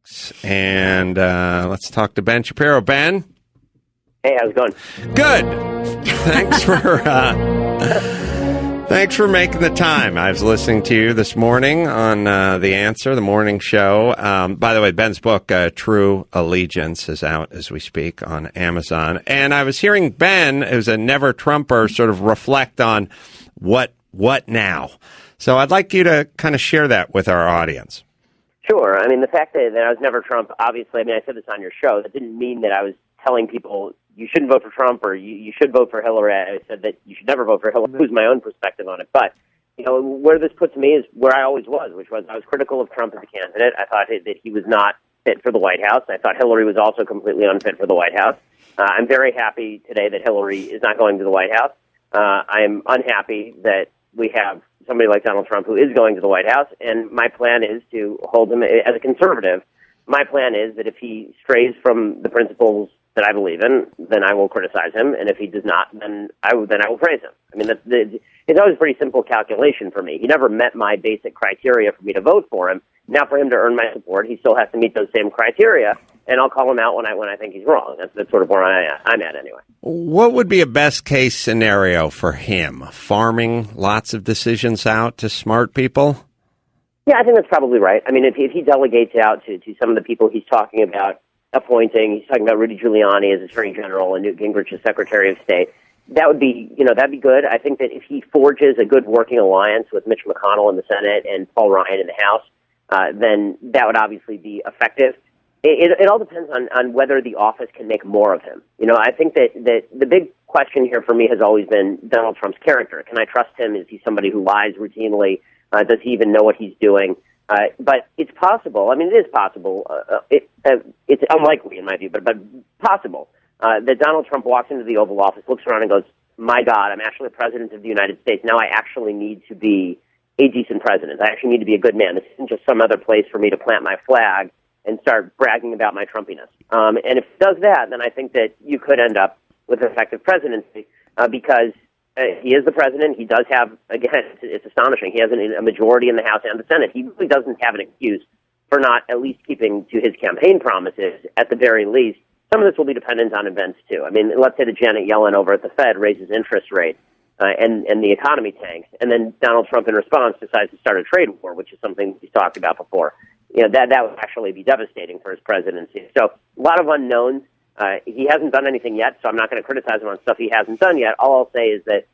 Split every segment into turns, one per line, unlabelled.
politics. And let's talk to Ben Shapiro. Ben?
Hey, how's it going?
Good. Thanks for making the time. I was listening to you this morning on The Answer, the morning show. By the way, Ben's book, True Allegiance, is out as we speak on Amazon. And I was hearing Ben, who's a never Trumper, sort of reflect on what now. So I'd like you to kind of share that with our audience.
Sure. I mean, the fact that I was never Trump, obviously, I mean, I said this on your show. That didn't mean that I was telling people you shouldn't vote for Trump or you should vote for Hillary. I said that you should never vote for Hillary. It was my own perspective on it. But, you know, where this puts me is where I always was, which was I was critical of Trump as a candidate. I thought that he was not fit for the White House. I thought Hillary was also completely unfit for the White House. I'm very happy today that Hillary is not going to the White House. I am unhappy that we have somebody like Donald Trump who is going to the White House, and my plan is to hold him as a conservative. My plan is that if he strays from the principles that I believe in, then I will criticize him, and if he does not, then I will praise him. I mean, it's always a pretty simple calculation for me. He never met my basic criteria for me to vote for him. Now, for him to earn my support, he still has to meet those same criteria, and I'll call him out when I think he's wrong. That's sort of where I'm at anyway.
What would be a best-case scenario for him? Farming lots of decisions out to smart people?
Yeah, I think that's probably right. I mean, if he delegates out to some of the people he's talking about appointing, he's talking about Rudy Giuliani as Attorney General and Newt Gingrich as Secretary of State, that would be, that'd be good. I think that if he forges a good working alliance with Mitch McConnell in the Senate and Paul Ryan in the House, then that would obviously be effective. It all depends on whether the office can make more of him. I think that the big question here for me has always been Donald Trump's character. Can I trust him? Is he somebody who lies routinely? Does he even know what he's doing? But it's possible. I mean, it is possible. It's unlikely in my view, but possible that Donald Trump walks into the Oval Office, looks around, and goes, "My God, I'm actually the president of the United States. Now I actually need to be a decent president. I actually need to be a good man. This isn't just some other place for me to plant my flag and start bragging about my Trumpiness." And if it does that, then I think that you could end up with an effective presidency because he is the president. He does have, again, it's astonishing. He has a majority in the House and the Senate. He really doesn't have an excuse for not at least keeping to his campaign promises at the very least. Some of this will be dependent on events, too. I mean, let's say that Janet Yellen over at the Fed raises interest rates and the economy tanks, and then Donald Trump in response decides to start a trade war, which is something he's talked about before. That would actually be devastating for his presidency. So a lot of unknowns. He hasn't done anything yet, so I'm not going to criticize him on stuff he hasn't done yet. All I'll say is that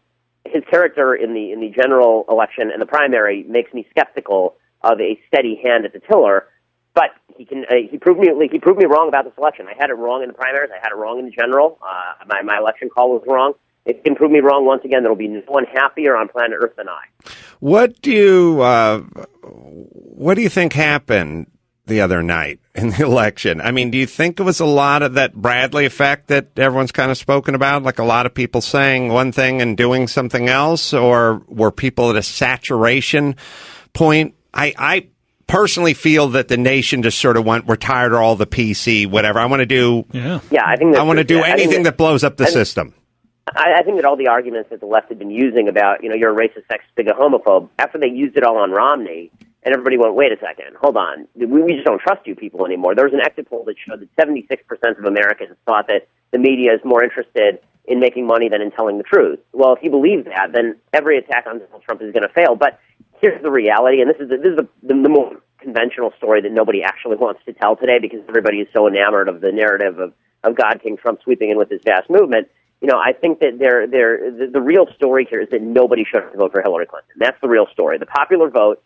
his character in the general election and the primary makes me skeptical of a steady hand at the tiller. But he proved me wrong about this election. I had it wrong in the primaries. I had it wrong in the general. My election call was wrong. If he can prove me wrong once again, there will be no one happier on planet Earth than I.
What do you think happened the other night in the election? I mean, do you think it was a lot of that Bradley effect that everyone's kind of spoken about, like a lot of people saying one thing and doing something else, or were people at a saturation point? I personally feel that the nation just sort of went, we're tired of all the PC, whatever. I want to do,
I think
I want to do anything that blows up the system.
I think that all the arguments that the left had been using about, you're a racist, sexist, bigot, homophobe, after they used it all on Romney, and everybody went, wait a second, hold on, we just don't trust you people anymore. There was an exit poll that showed that 76% of Americans thought that the media is more interested in making money than in telling the truth. Well, if you believe that, then every attack on Donald Trump is going to fail. But here's the reality, and this is the more conventional story that nobody actually wants to tell today because everybody is so enamored of the narrative of God King Trump sweeping in with his vast movement. I think that the real story here is that nobody should vote for Hillary Clinton. That's the real story. The popular vote,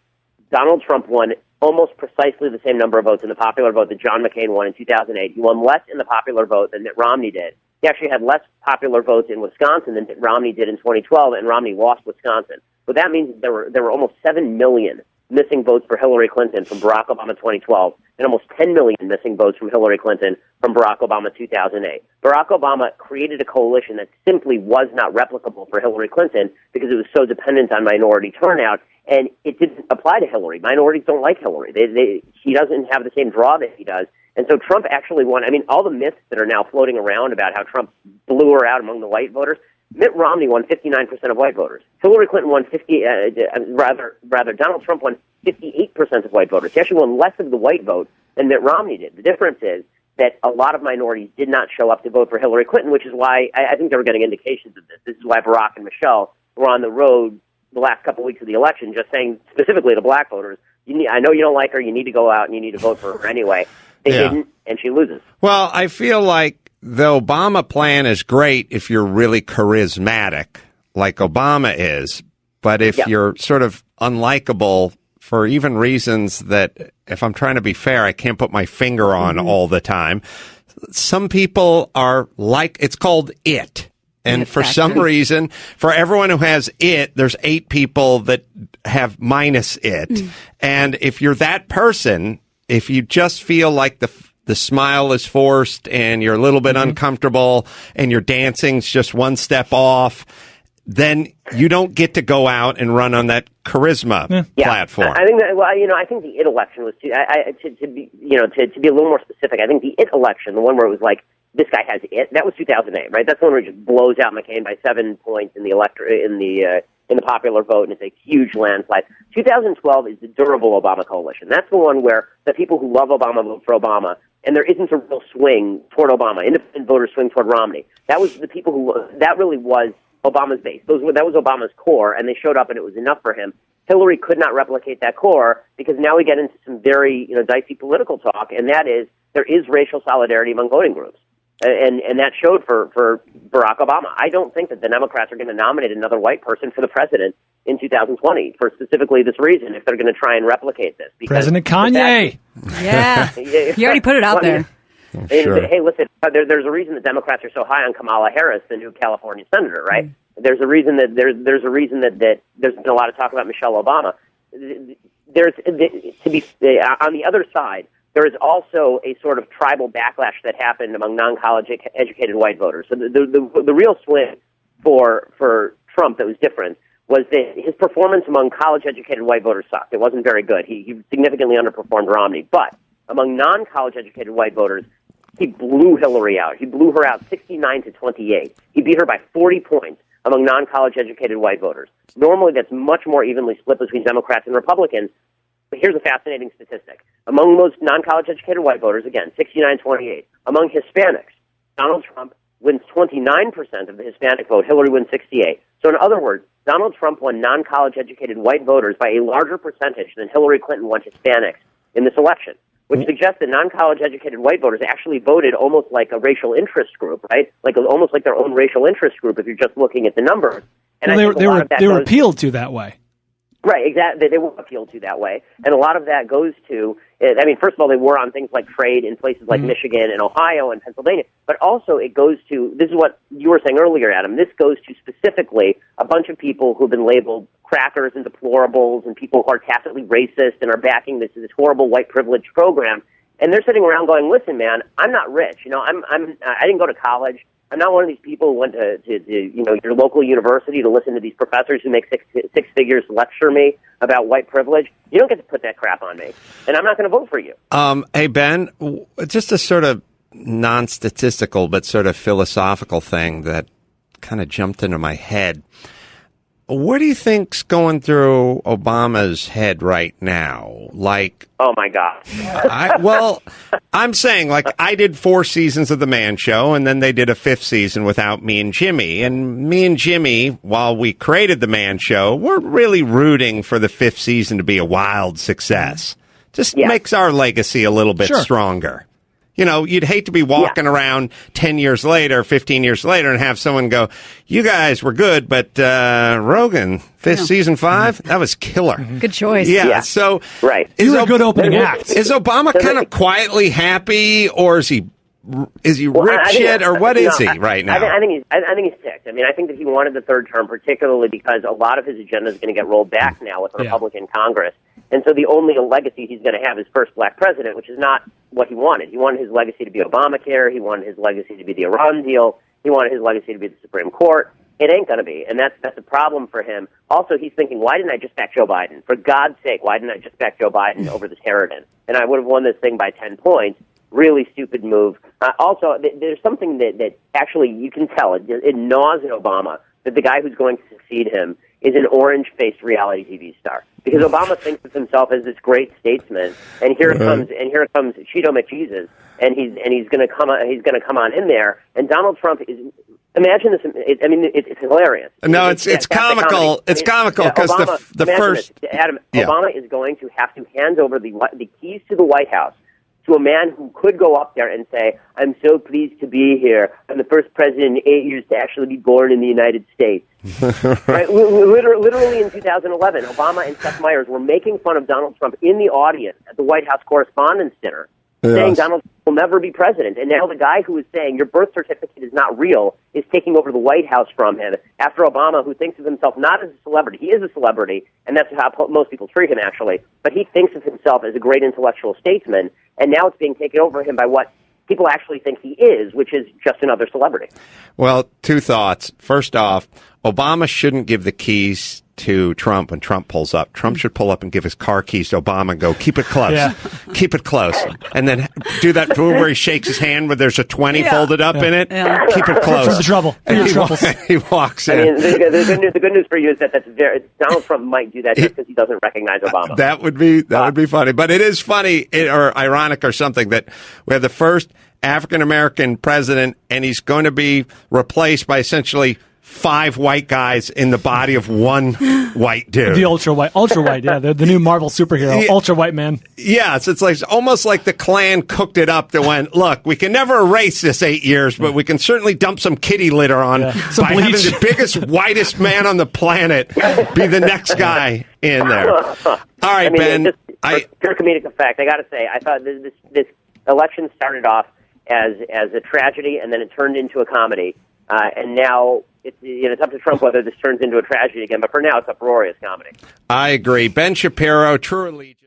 Donald Trump won almost precisely the same number of votes in the popular vote that John McCain won in 2008. He won less in the popular vote than Mitt Romney did. He actually had less popular votes in Wisconsin than Mitt Romney did in 2012, and Romney lost Wisconsin. But that means there were almost 7 million missing votes for Hillary Clinton from Barack Obama 2012, and almost 10 million missing votes from Hillary Clinton from Barack Obama 2008. Barack Obama created a coalition that simply was not replicable for Hillary Clinton because it was so dependent on minority turnout, and it didn't apply to Hillary. Minorities don't like Hillary. She doesn't have the same draw that he does. And so Trump actually won. I mean, all the myths that are now floating around about how Trump blew her out among the white voters, Mitt Romney won 59% of white voters. Hillary Clinton won Donald Trump won 58% of white voters. He actually won less of the white vote than Mitt Romney did. The difference is that a lot of minorities did not show up to vote for Hillary Clinton, which is why I think they were getting indications of this. This is why Barack and Michelle were on the road the last couple of weeks of the election, just saying specifically to black voters, I know you don't like her, you need to go out and you need to vote for her anyway. They didn't, and she loses.
Well, I feel like the Obama plan is great if you're really charismatic, like Obama is, but if you're sort of unlikable for even reasons that, if I'm trying to be fair, I can't put my finger on all the time. Some people are like, it's called it. And for some reason, for everyone who has it, there's 8 people that have minus it. And if you're that person, if you just feel like the smile is forced and you're a little bit uncomfortable and your dancing's just one step off, then you don't get to go out and run on that charisma platform.
I think that, I think the it election was to be a little more specific. I think the it election, the one where it was like, this guy has it, that was 2008, right? That's the one where he just blows out McCain by 7 points in the popular vote, and it's a huge landslide. 2012 is the durable Obama coalition. That's the one where the people who love Obama vote for Obama, and there isn't a real swing toward Obama. Independent voters swing toward Romney. That was the people that really was Obama's base. That was Obama's core, and they showed up, and it was enough for him. Hillary could not replicate that core because now we get into some very dicey political talk, and that is there is racial solidarity among voting groups. And that showed for Barack Obama. I don't think that the Democrats are going to nominate another white person for the president in 2020 for specifically this reason if they're going to try and replicate this.
President Kanye.
You already put it out there.
Sure. Hey, listen, there's a reason that Democrats are so high on Kamala Harris, the new California senator, right? There's a reason that there's a reason that there's been a lot of talk about Michelle Obama. On the other side, there is also a sort of tribal backlash that happened among non-college educated white voters. So the real swing for Trump that was different was that his performance among college educated white voters sucked. It wasn't very good. He significantly underperformed Romney. But among non-college educated white voters, he blew Hillary out. He blew her out 69-28. He beat her by 40 points among non-college educated white voters. Normally that's much more evenly split between Democrats and Republicans. But here's a fascinating statistic. Among most non-college educated white voters, again, 69-28. Among Hispanics, Donald Trump wins 29% of the Hispanic vote. Hillary wins 68%. So in other words, Donald Trump won non-college educated white voters by a larger percentage than Hillary Clinton won Hispanics in this election, which suggests that non-college educated white voters actually voted almost like a racial interest group, right? Almost like their own racial interest group if you're just looking at the numbers. And
they were appealed to that way.
Right, exactly. They were appealed to that way. And a lot of that goes to, first of all, they were on things like trade in places like Michigan and Ohio and Pennsylvania, but also it goes to, this is what you were saying earlier, Adam, this goes to specifically a bunch of people who've been labeled crackers and deplorables and people who are tacitly racist and are backing this horrible white privilege program. And they're sitting around going, listen, man, I'm not rich. I didn't go to college. I'm not one of these people who went to your local university to listen to these professors who make six figures lecture me about white privilege. You don't get to put that crap on me, and I'm not going to vote for you.
Hey, Ben, just a sort of non-statistical but sort of philosophical thing that kind of jumped into my head. What do you think's going through Obama's head right now? Like,
oh my God.
I'm saying, like, I did 4 seasons of The Man Show, and then they did a 5th season without me and Jimmy. And me and Jimmy, while we created The Man Show, we're really rooting for the 5th season to be a wild success. Just makes our legacy a little bit stronger. You'd hate to be walking around 10 years later, 15 years later, and have someone go, you guys were good, but Rogan, 5th season 5, that was killer.
Good choice.
Yeah. So,
right.
You were a good opening act.
Is Obama kind of quietly happy, or is he rip shit, or what is he right now?
I think he's ticked. I think that he wanted the 3rd term, particularly because a lot of his agenda is going to get rolled back now with the Republican Congress. And so the only legacy he's going to have is first black president, which is not what he wanted. He wanted his legacy to be Obamacare. He wanted his legacy to be the Iran deal. He wanted his legacy to be the Supreme Court. It ain't going to be, and that's a problem for him. Also, he's thinking, why didn't I just back Joe Biden? For God's sake, why didn't I just back Joe Biden over this Harridan? And I would have won this thing by 10 points. Really stupid move. Also, there's something that actually you can tell. It gnaws at Obama that the guy who's going to succeed him is an orange-faced reality TV star. because Obama thinks of himself as this great statesman, and here comes Cheeto Mcjesus, and he's going to come on in there, and Donald Trump is. Imagine this. It's hilarious.
No, it's comical. It's comical because the first
Adam, Obama is going to have to hand over the keys to the White House to a man who could go up there and say, "I'm so pleased to be here. I'm the first president in 8 years to actually be born in the United States." Right? Literally in 2011, Obama and Seth Meyers were making fun of Donald Trump in the audience at the White House Correspondents' Dinner, saying Donald Trump will never be president. And now the guy who is saying your birth certificate is not real is taking over the White House from him after Obama, who thinks of himself not as a celebrity. He is a celebrity, and that's how most people treat him, actually. But he thinks of himself as a great intellectual statesman, and now it's being taken over him by what people actually think he is, which is just another celebrity.
Well, two thoughts. First off, Obama shouldn't give the keys to Trump when Trump pulls up. Trump should pull up and give his car keys to Obama and go, keep it close. Yeah. Keep it close. And then do that move where he shakes his hand where there's a 20 folded up in it. Yeah. Keep it close.
For the trouble.
And he walks in.
I mean, the good news for you is that Donald Trump might do that just because he doesn't recognize Obama.
That would be funny. But it is funny or ironic or something that we have the first African-American president, and he's going to be replaced by essentially 5 white guys in the body of one white dude.
The ultra white, yeah, the new Marvel superhero, ultra white man.
Yes, it's almost like the Klan cooked it up. That went, look, we can never erase this 8 years, but we can certainly dump some kitty litter on by having the biggest, whitest man on the planet be the next guy in there. All right, Ben.
For pure comedic effect, I got to say, I thought this election started off as a tragedy, and then it turned into a comedy, and now. It's up to Trump whether this turns into a tragedy again, but for now it's uproarious comedy.
I agree. Ben Shapiro, True Allegiance.